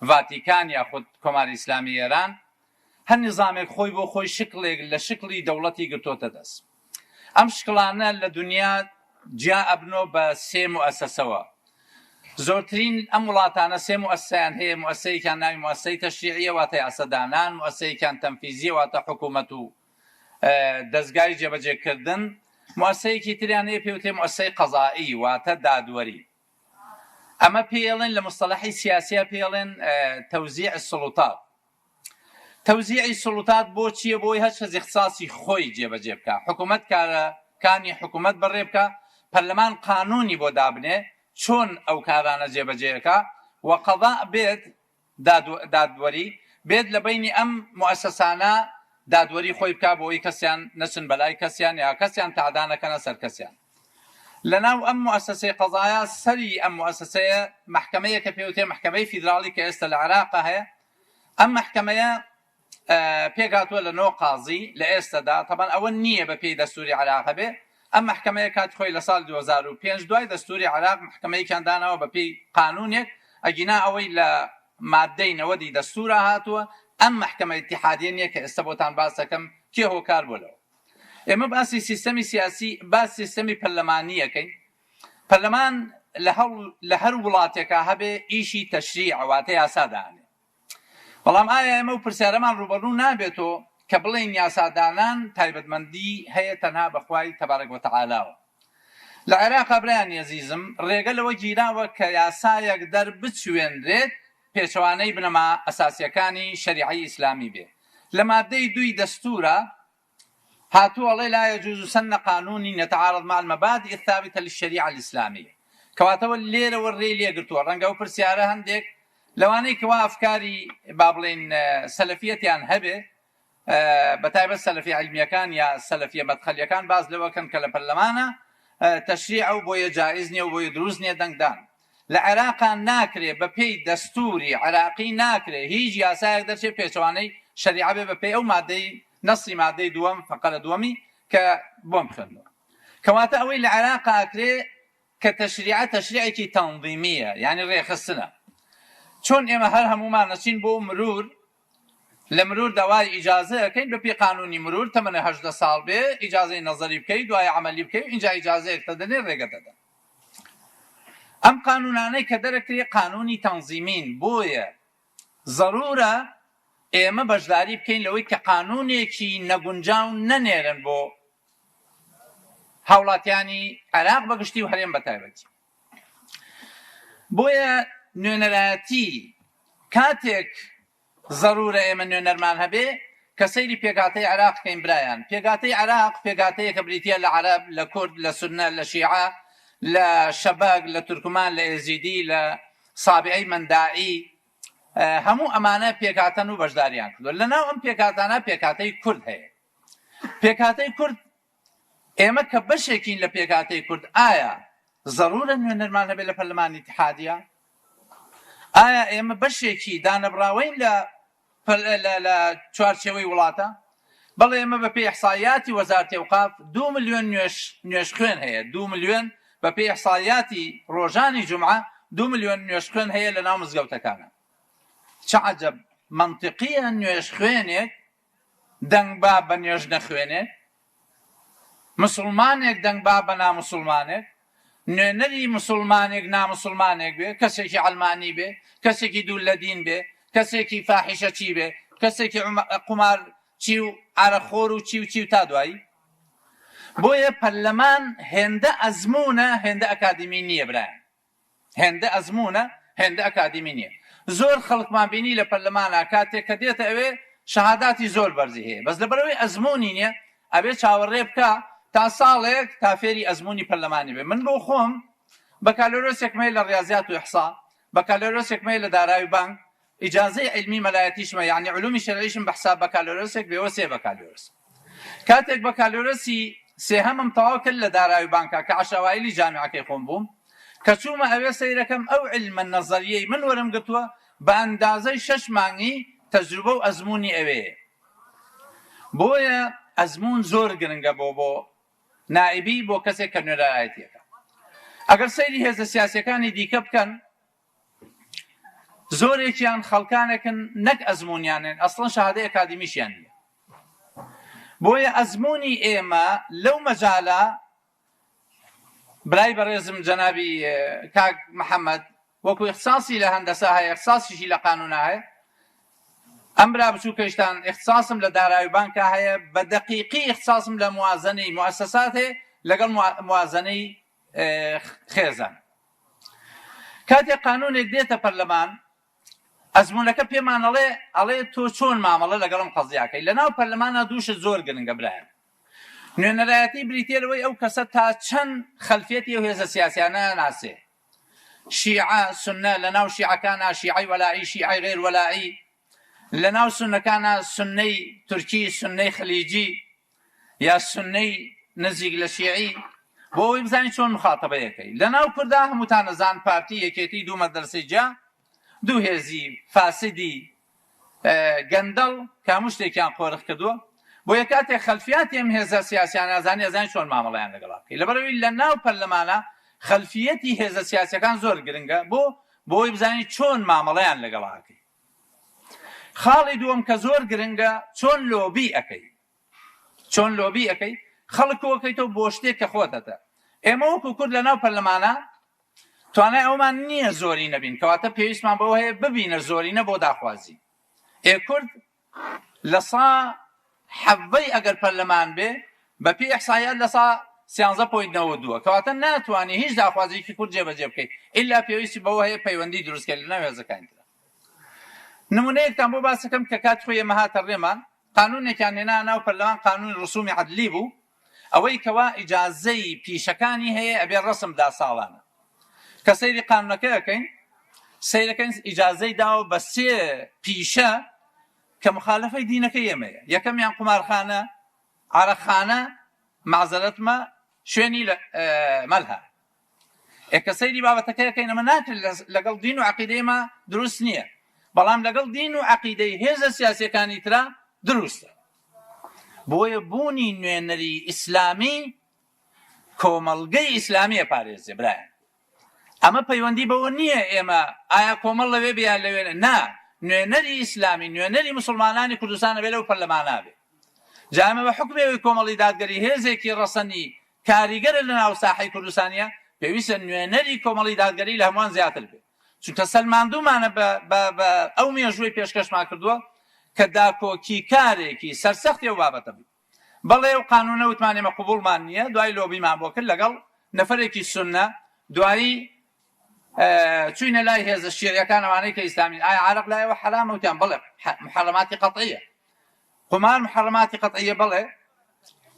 ڤاتیکان یاخود کۆماری ئیسلامی ئێران. هەر نظامێک خۆی بۆ خۆی شکلێک لە شکلی دەوڵەتی گرتۆتە دەست. ئەم شکلانە لە دنیا جیا ئەبنۆ بە سێ موئەسەسەوە. زۆرترین ئەم وڵاتانە سێ موئەسەسەیان هەیە. موئەسەیەکیان ناوی موئەسەی تەشریعیە واتە یاسەدانان، موئەسەیەکیان تەنفیزیە واتە حکوومەت و دەستگای جێبەجێکردن، موئەسەیەکی تریان هەیە پێوتێ موئەسەی قەزائی واتە دادوەری. ئەمە پێڵێن لە مستەلەحی سیاسیە پێڵێن تەوزیع السڵوتات. تەوزیعی سڵوتات بۆ چییە؟ بۆی هەر کەس اختصاصی خۆی جێبەجێ بکە، حکوومەت کارەکانی حکوومەت بەڕێ بکە، پەرلەمان قانونی بۆ دابنێ چۆن ئەو کارانە جێبەجێەکە، و قەضاء بێت دادوەری بێت لە بینی ئەم موئەسەسانە دادوەری خۆی بکە بۆی کەسیان نەچن بەلای کەسیان یا کەسیان تەعدا نەکەنە سەر کەسیان. لەناو ئەم موئەسەسەی قەزایە سەری ئەم موئەسەسەیە محکەمەیە کە پێوتێ محکەمەی فیدراڵی کە ئێستا لە عێراقا هەیە. ئەم محکەمەیە پێکاتووە لە 9 قازی لە ئێستادا. طبعا ئەوە نییە بە پێی دەستوری عێراق بێ. ئەم محکەمەیە کات خۆی لە ساڵ 2005 دوای دەستوری عێراق محکەمەیەکیان داناوە بە پێی قانونێک، ئەگینا ئەوەی لە مادەی 90 دەستورە هاتووە. ئەم محکەمە ئیتیحادیە نییە کە ئێستا بۆتان باس دەکەم کێ هۆکار بۆ لەوە. ئێمە باسی سیستەمی سیاسی، باس سیستەمی پەرلەمانیەکەین. پەرلەمان لە هەر وڵاتێکا هەبێ ئیشی تەشریع واتە یاسادانێ. بەڵام ئایا ئێمە و پرسیارەمان ڕوبەڕوو نابێتەوە کە بڵێن یاسادانان تایبەتمەندی هەیە تەنها بەخوای تەبارەک وتەعالاوە. لە عێراقا برایانی عەزیزم ڕێگە لەوە گیراوە کە یاسایەک دەربچوێنرێت پێچەوانەی بنەما ئەساسیەکانی شەریعەی ئیسلامی بێ. لە مادەی 2 دەستورە هاتووە ئەڵێ لا يجوز سن قانون يتعارض مع المبادئ الثابتة للشريعة الإسلامية. کەواتەوە لێرەوە ڕێی لێگرتووە. ڕەنگە ئەو پرسیارە هەندێک لەوانەی کەوا ئەفکاری با بڵێن سەلەفیەتیان هەبێ، بەتایبەت سەلەفی عیلمیەکان یا سەلەفیە مەدخەلیەکان باز لەوەکەن کە لە پەرلەمانە تەشریع و بۆیە جائز نییە و بۆیە دروست نییە دەنگدان. لە عێراقا ناکرێ بە پێی دەستوری عێراقی ناکرێ هیچ یاسایەک دەرچێت پێچەوانەی شەریعە بێ بە پێی ئەو مادەی نەسی مادەی دووەم فەقەرە دووەمی کە بۆم خوێندەوە. کەواتە ئەوەی لە عێراقا ئەکرێ کە تەشریعە تەشریعێکی تەنظیمیە، یعنی ڕێخستنە. چۆن ئێمە هەر هەمومان نەچین بۆ مرور، لە مرور داوای ئیجازە ئەەکەین بە پێی قانونی مرور، تەمەنە 18 ساڵ بێ، ئیجازەی نەزەری بکەیت، دوای عەمەلی بکەیت، اینجا ئیجازەیەک دەدەنێ ڕێگە دەدەن. ئەم قانونانەی کە دەرەکرێ قانونی تەنظیمین، بۆیە ضرورە ئێمە بەشداری بکەین لەوەی کە قانونێکی نەگونجاو نەنێرن بۆ هاوڵاتیانی عێراق بەگشتی و هەرێم بەتایبەتی. بۆیە نوێنەرایەتی کاتێک ضرورە ئێمە نوێنەرمان هەبێ کە سەیری پێگاتەی عێراق بکەین برایان. پێگاتەی عێراق پێگاتەیە کە بریتیە لە عەرەب، لە کورد، لە سونە، لە شیعە، لە شەبەک، لە تورکمان، لە ئێزیدی، لە سابعی مەنداعی، هەموو ئەمانە پێکاتەن و بەشداریان کردووە. لەناو ئەم پێکاتانە پێکاتەی کورد هەیە. پێکاتەی کورد ئێمە کە بەشێکین لە پێکاتەی کورد، ئایا ضرورە نوێنەرمان هەبێت لە پەرلەمانی ئیتیحادیە؟ ئایا ئێمە بەشێکی دانەبراوەین لە چوارچێوەی وڵاتە؟ بەڵێ ئێمە بە پێی ئیحسایاتی وەزارەتی ئەوقاف 2 ملیۆن نوێژ خوێن هەیە. 2 ملیۆن بە بە پێی ئیحسایاتی ڕۆژانی جومعە 2 ملیۆن نوێژ خوێن هەیە لە ناو مزگەوتەکانە. چ عەجەب منطقیە نوێژ خوێنێک دەنگبا بە نوێژ نەخوێنێت، مسلمانێک دەنگبا بە نامسلمانێک، نوێنەری مسلمانێک نامسلمانێک بێ، کەسێکی عەلمانی بێ، کەسێکی دوور لە دین بێ، کەسێکی فاحیشەچی بێ، کەسێکی قومار چی و عەرەخۆر و چی و چی و تا دوایی. بۆیە پەرلەمان هێندە ئەزمونە، هێندە ئەکادیمی نییە برایان، هێندە ئەزمونە، هێندە ئەکادیمی نییە. زۆر خەڵکمان بینی لە پەرلەمانە کاتێک کە دێتە ئەوێ شەهاداتی زۆر بەرزی هەیە، بەس لەبەرەوەی ئەزمونی نییە ئەبێ چاوەڕێ بکە تا ساڵێک تا فێری ئەزمونی پەرلەمانی بێ. من بۆ خۆم بەکالۆرۆسێک مەیە لە ڕیاضیات و ئیحسا، بەکالۆرۆسێک مەیە لە داراوی بانک، ئیجازەی عیلمی مەلایەتیشمە، یعنی علومی شەرعیشم بە حساب بەکالۆرۆسێک بێوە 3 بەکالۆرۆس. کاتێک بەکالۆرۆسی سێهەمم تەواو کرد لە داراوی بانکە کە عەشەوایلی جامعەکەی خۆم بووم، کە چوومە ئەوێ سەیرەکەم ئەو علمە نەزەریەی من وەرم گرتووە بە ئەندازەی 6 مانگی تەجروبە و ئەزمونی ئەوەیە. بۆیە ئەزمون زۆر گرنگە بۆ نائبی، بۆ کەسێک کە نوێرایەتیەکە. ئەگەر سەیری هێزە سیاسیەکانی دیکە بکەن، زۆرێکیان خەڵکانێکن نەک ئەزمونیانن، ئەسڵەن شەهادەی ئەکادیمیشیان نییە. بۆیە ئەزمونی ئێمە لەو مەجالە برای بەڕێزم جەنابی کاک محەممەد وەکو ئیخساسی لە هەندەسە هەیە، ئیخساسیشی لە قانونا هەیە، ئەم برا بچووکەشتان ئیخساسم لە دارایی بانکە هەیە، بە دەقیقی ئیخساسم لە موازنەی موەسسەسات هەیە لەگەڵ موازنەی خێزان. کاتێک قانونێک دێتە پەرلەمان، ئەزمونەکە پێمان ئەڵێ تۆ چۆن مامەڵە لەگەڵم قەزیاکەی. لەناو پەرلەمانە دووشت زۆر گرنگە برایان. نوێنەرایەتی بریتێرەوەی ئەو کەسە تا چەند خەلفێتی ئەو هێزە سیاسیانە ناسێ، شیعە سونە، لەناو شیعەکانە شیعەی وەلاعی، شیعەی غێر وەلاعی، لەناو سونەکانە سونەی تورکی، سونەی خەلیجی یا سونەی نزیک لە شیعی، بۆ ئەوەی بزانین چۆن مخاتەبەیەکەی. لەناو کوردا هەمووتان نەزان پارتی یەکێتی دوو مەدرسەی جا، دوو هێزی فاسدی گەندەڵ کاموو شتێکیان قۆرخ کردووە. بۆیە کاتێک خەلفیاتی ئەم هێزە سیاسیانە ئەزانی چۆن مامەڵەیان لەگەڵا بکەی. لەبەرەوەی لە ناو پەرلەمانە خەلفیەتی هێزە سیاسیەکان زۆر گرنگە بۆی بزانی چۆن مامەڵەیان لەگەڵا بکەی. خاڵی دووەم کە زۆر گرنگە چۆن لۆبی ئەەکەی، چۆن لۆبی ئەەکەی، خەڵک وەکەیتەوە بۆ شتێک کە خۆتەتە. ئێمە وەکو کورد لە ناو پەرلەمانە توانای ئەومان نییە زۆری نەبین، کەواتە پێویستمان بەوە هەیە ببینە زۆرینە بۆ داخوازی. کورد لە سا حەڤەی ئەگەر پەرلەمان بێ بە پێی ئیحسایات لە سا 13.92، کەواتە ناتوانێ هیچ داخوازیەکی کورد جێبەجێ بکەیت ئیلا پێویستی بەوە هەیە پەیوەندی دروستکرد لە ناو هێزەکانی ترە. نمونەیەکتان بۆ باسەکەم کە کات خۆی ئێمە هاتە ڕێمان، قانونێکیان هێنا ناو پەرلەمان، قانونی ڕسومی عەدلی بوو، ئەوەی کەوا ئیجازەی پیشەکانی هەیە ئەبێ ڕەسمدا ساڵانە. کە سەیری قانونەکە ئەەکەین، سەیرەکەین ئیجازەی داوە بە 3 پیشە کە مخالفەی دینەکەی ئێمەیە. یەکەمیان قومارخانە، عەرەقخانە، معزەرەتمە شوێنی مەلها. کە سەیری بابەتەکە ئەەکەین ئەمە ناکرد لەگەڵ دین و عەقیدەیمە دروست نییە، بەڵام لەگەڵ دین و عەقیدەی هێزە سیاسیەکانی ترا دروستە. بۆیە بوونی نوێنەری ئیسلامی کۆمەڵگەی ئیسلامیە پارێزێ برایان. ئەمە پەیوەندی بەوە نییە ئێمە ئایا کۆمەڵ لەوێ بیان لەوێنە، نا، نوێنەری ئیسلامی، نوێنەری مسلمانانی کوردستانە بێ لەو پەرلەمانە بێ. جا ئەمە بە حوکمێوەی کۆمەڵی دادگەری هێزێکی ڕەسەنی کاریگەرە لە ناو ساحەی کوردستانیە، پێویستە نوێنەری کۆمەڵی دادگەری لە هەمووان زیاتر بێ. چونکە سەلماندوومانە بە ئەو مێژووی پێشکەشمان کردووە کە داکۆکی کارێکی سەرسەختی ئەو بابەتە بوو. بەڵێ و قانونە وتمانێمە قبوڵمان نییە، دوای لۆبیمان بۆ کرد لەگەڵ نەفەرێکی سونە، دوایی چوینە لای هێزە شیعیەکان ئەوانەی کە ئیسلامی ئایا عەرەق لایەوە حەرامە؟ وتیان بەڵێ محەرەماتی قەتعیە. قومار محەرەماتی قەتعیە بەڵێ،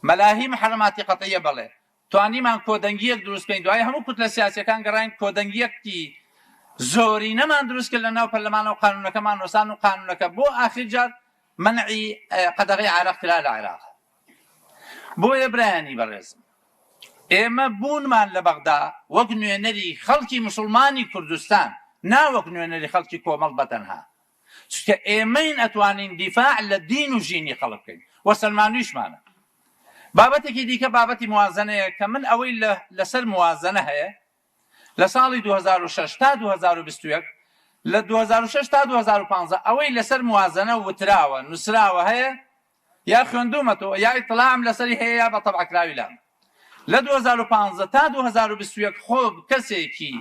مەلاهی محەرەماتی قەتعیە بەڵێ. توانیمان کۆدەنگیەک دروستکەین، دوای هەموو کوتلە سیاسیەکان گەڕاین کۆدەنگیەکی زۆرینەمان دروست کرد لە ناو پەرلەمانە و قانونەکەمان نووسان و قانونەکە بۆ ئاخر جار منعی قەدەغی عەرەق کرا لە عێراق. بۆیە برایانی بەڕێزم، ئێمە بوونمان لە بەغدا وەک نوێنەری خەڵکی مسلمانی کوردستان، ناوەک نوێنەری خەڵکی کۆمەڵ بەتەنها، چونکە ئێمەین ئەتوانین دیفاع لە دین و ژینی خەڵک بکەین، وە سەلمانویشمانە. بابەتێکی دیکە بابەتی موازنەیە کە من ئەوەی لەسەر موازنە هەیە لە ساڵی 2006 تا 2021 لە 2006 تا 2015 ئەوەی لەسەر موازنە وتراوە نووسراوە هەیە یا خوێندومەتەوە یا ئیطلاعم لەسەری هەیە یا بە تەبعکراوی لام لە 2015 تا 2021 خۆ کەسێکی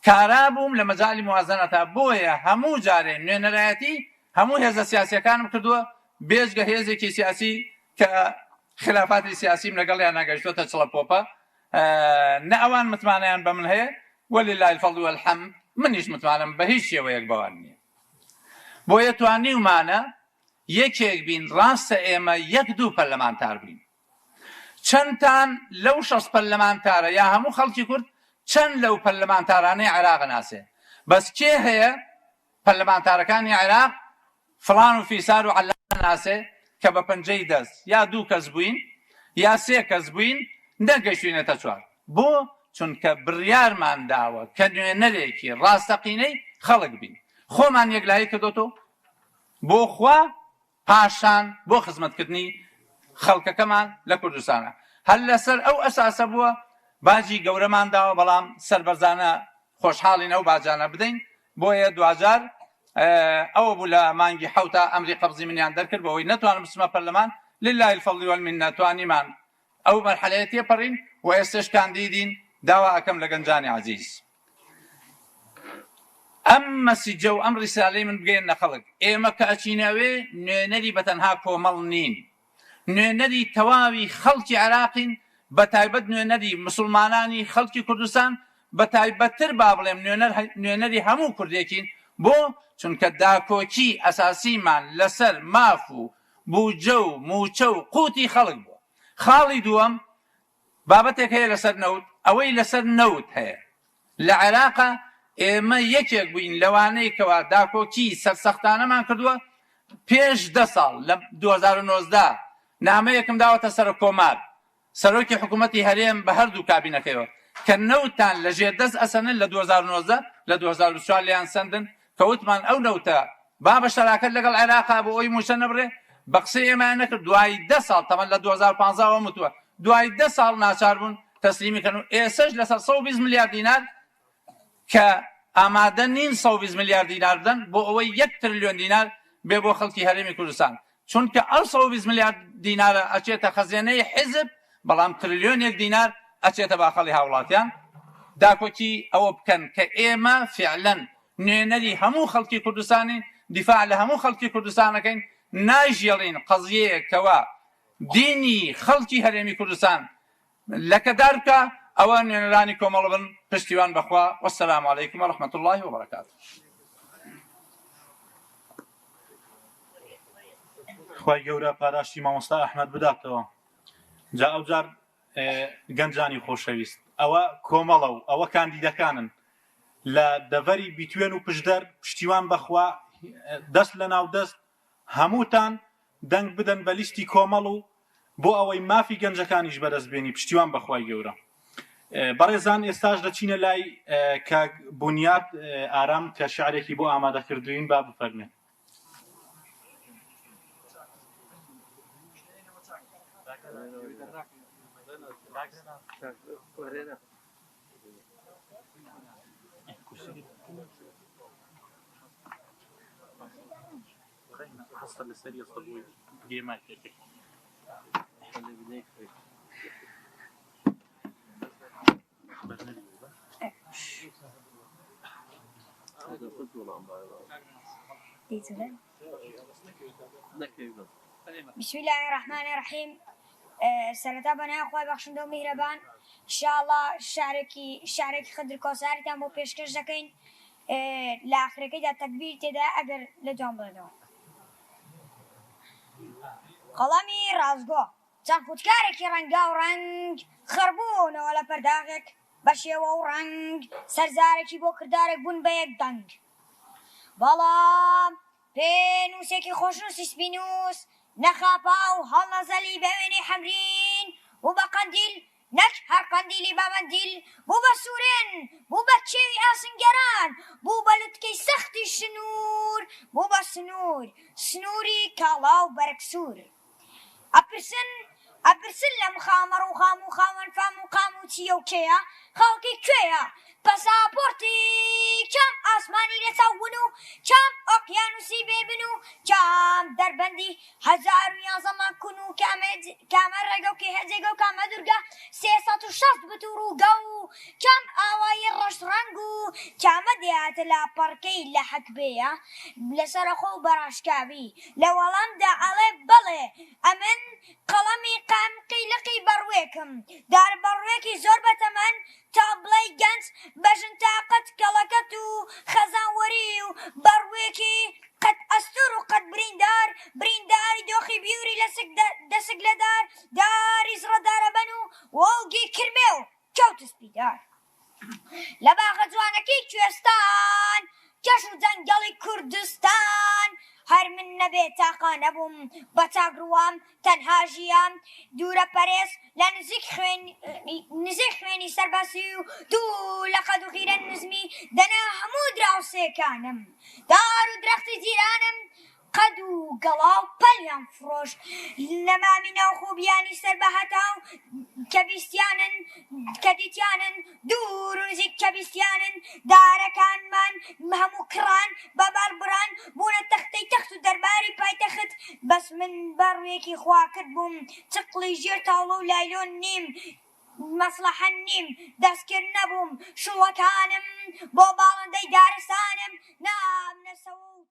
کارا بووم لە مەجالی موازنەتا بۆیە هەموو جارێ نوێنەرایەتی هەموو هێزە سیاسیەکانم کردووە بێژگە هێزێکی سیاسی کە خلافاتی سیاسیم لەگەڵیان ناگەشتوتە چڵەپۆپە نە ئەوان متمانیان بە من هەیە ولله الفضل والحمد منیش متمانم بە هیچ شێوەیەک بەوان نییە بۆیە توانیومانە یەکێک بین ڕاستە ئێمە یەک دوو پەرلەمانتار بین چەندتان لەو 6 پەرلەمانتارە یا هەموو خەڵکی کورد چەند لەو پەرلەمانتارانەی عێراق ناسێ بەس کێ هەیە پەرلەمانتارەکانی عێراق فڵان و فیسار و عەلان ناسێ کە بە پەنجەی دەست یا 2 کەس بووین یا 3 کەس بووین نەگەیشتوینەتە 4 بۆ چونکە بڕیارمان داوە کە نوێنەرێکی ڕاستەقینەی خەڵک بین خۆمان یەکلایی کردوتەوە بۆ خوا پاشان بۆ خزمەتکردنی خەڵکەکەمان لە کوردستانە هەر لەسەر ئەو ئەساسە بووە باجی گەورەمان داوە بەڵام سەربەرزانە خۆشحاڵین ئەو باجانە بدەین بۆیە دوجار ئەوە بوو لە مانگی حوتا ئەمری قەبزی منیان دەرکرد بەوەی نەتوانم بچمە پەرلەمان لله الفضل والمنة توانیمان ئەو مەرحەلەیە تێپەڕین و ئێستش کاندیدین داوا ئەکەم لە گەنجانی عەزیز ئەم مەسیجە و ئەم ڕیسالەی من بگەێنە خەڵک ئێمە کە ئەچینەوێ نوێنەری بەتەنها کۆمەڵ نین نوێنەری تەواوی خەڵکی عێراقین بە تایبەت نوێنەری مسلمانانی خەڵکی کوردستان بە تایبەتتر با بڵێم نوێنەری هەموو کوردێکین بۆ چونکە داکۆکی ئەساسیمان لەسەر ماف و بووجە و موچە و قوتی خەڵک بووە خاڵی دووەم بابەتێک هەیە لەسەر نەوت ئەوەی لەسەر نەوت هەیە لە عێراقا ئێمە یەکێک بووین لەوانەی کەوا داکۆکی سەرسەختانەمان کردووە پێش 10 ساڵ لە 2019 نامەیەکم داوەتە سەر کۆمار سەرۆکی حکوومەتی هەرێم بە هەردوو کابینەکەیەوە کە نەوتان لە ژێردەست ئەسەنن لە 2019 لە 2024 لیان سندن کە وتمان ئەو نەوتە با بە شەراکەت لەگەڵ عێراقا بۆ ئەوی موچە نەبڕێ بە قسەی ئێمان نەکرد دوای 10 ساڵ تەمەن لە 2015 وتووە دوای 10 ساڵ ناچار بوون تەسلیمی کردن ئێسش لەسەر 120 ملیار دینار کە ئامادە نین 120 ملیار دینار بدەن بۆ ئەوەی 1 تریلیۆن دینار بێ بۆ خەڵکی هەرێمی کوردستان چونکە ئەو 120 ملیار دینارە ئەچێتە خەزێنەی حیزب بەڵام تریلیۆنێک دینار ئەچێتە باخەڵی هاوڵاتیان داکۆکی ئەوە بکەن کە ئێمە فعلەن نوێنەری هەموو خەڵکی کوردستانی دیفاع لە هەموو خەڵکی کوردستانەکەین ناژێڵین قەزیەیەکەوە دینی خەڵکی هەرێمی کوردستان لەکەدار بکە ئەوە نوێنەرانی کۆمەڵ بن پشتیوان بەخوا وەسەلام عەلەیکم وەڕەحمەت الله وبەرەکاتوه خوای گەورە پاداشتی مامۆستا ئەحمەد بداتەوە جا ئەوجار گەنجانی خۆشەویست ئەوە کۆمەڵە و ئەوە کاندیدەکانن لە دەڤەری بیتوێن و پشدەر پشتیوان بەخوا دەست لە ناو دەست هەمووتان دەنگ بدەن بە لیستی کۆمەڵ و بۆ ئەوەی مافی گەنجەکانیش بەدەست بێنی پشتیوان بەخوای گەورە بەڕێزان ئێستاش دەچینە لای کاک بونیات ئارام کە شعرێکی بۆ ئامادەکردوین با بفەرمێن حصل السريع صبوي جيمات بسم الله الرحمن الرحيم سرتا بنا خوای بخشنده و مهربان ان شاء الله شعرێکی خضر کۆساریتان بۆ پێشکەش دەکەین لە ئاخرەکەیدا تەکبیر تێدا ئەگەر لە جوان بڵێنەوە قەڵەمی ڕازگۆ چەند خوتکارێکی ڕەنگا و ڕەنگ خڕبوونەوە لە پەرداغێک بە شێوە و ڕەنگ سەرزارێکی بۆ کردارێک بوون بە یەک دەنگ بەڵام پێنووسێکی خۆشنووسی سپینووس نەخاپا و هەڵنەزەلی بە وێنەی حەمرین بوو بە قەندیل نەک هەر قەندیلی بە مەندیل بوو بە سوورێن بوو بە چێوی ئاسنگەران بوو بە لوتکەی سەختی شنوور بوو بە سنووری کاڵا و بەرەکسوور ئەپرسن ئەپرسن لە مخامەڕ و خام و خاوەن فام و قام و چییە و کێیە خەڵکی کوێیە پەساپۆرتی چام ئاسمانی لەچاوون و چام ئۆقیانوسی بێبن و چام دەربەندی 1970 کون و کامە ڕێگە و کێ هەجێگە و کامە دوورگە 360 بتور و گە و چام ئاوایی ڕەشڕەنگ و چامە دێهاتە لاپەڕکەی لە حەکبەیە لەسەرخۆ و بەڕاشکاوی لە وەڵامدا ئەڵێ بەڵێ ئەمن قەڵەمی قیلقی بەڕوێکم دار بەڕوێکی زۆر بەتەمەن تا بڵێ گەنج بەژن تاقەت کەڵەکەت و خەزانوەری و بەڕوێکی قەت ئەستور و قەت برینداری دۆخی بیوری دەسک لەدار داری زڕەدارەبەن و وەڵگی کرمێ و کەوت سپیدار لە باخە جوانەکەی کوێستان کەش و جەنگەڵی کوردستان هەر من نەبێ تاقا نەبووم بە چاگڕوام تەنها ژیام دوورە پەرێز لە نزیک خوێنی سەرباسی و دوو لە قەد و خیرە نزمی دەنا هەموو دراوسێکانم دار و درەختی جیرانم قەد و گەڵا و پەلیان فرۆش نەمامی ناوخۆبیانی سەر بە هەتاو کە بیستیانن کە دیتیانن دوور و نزیک کە بیستیانن دارەکانمان هەموو کڕان بە بەڵبڕان بوونە تەختەی تەخت و دەرباری پایتەخت بەس من بەڕوێکی خوا کرد بووم چقڵی ژێر تاوڵە و لایلۆن نیم مەسلەحە نیم دەستکرد نەبووم شوڵەکانم بۆ باڵندەی دارستانم نامنەسەوە و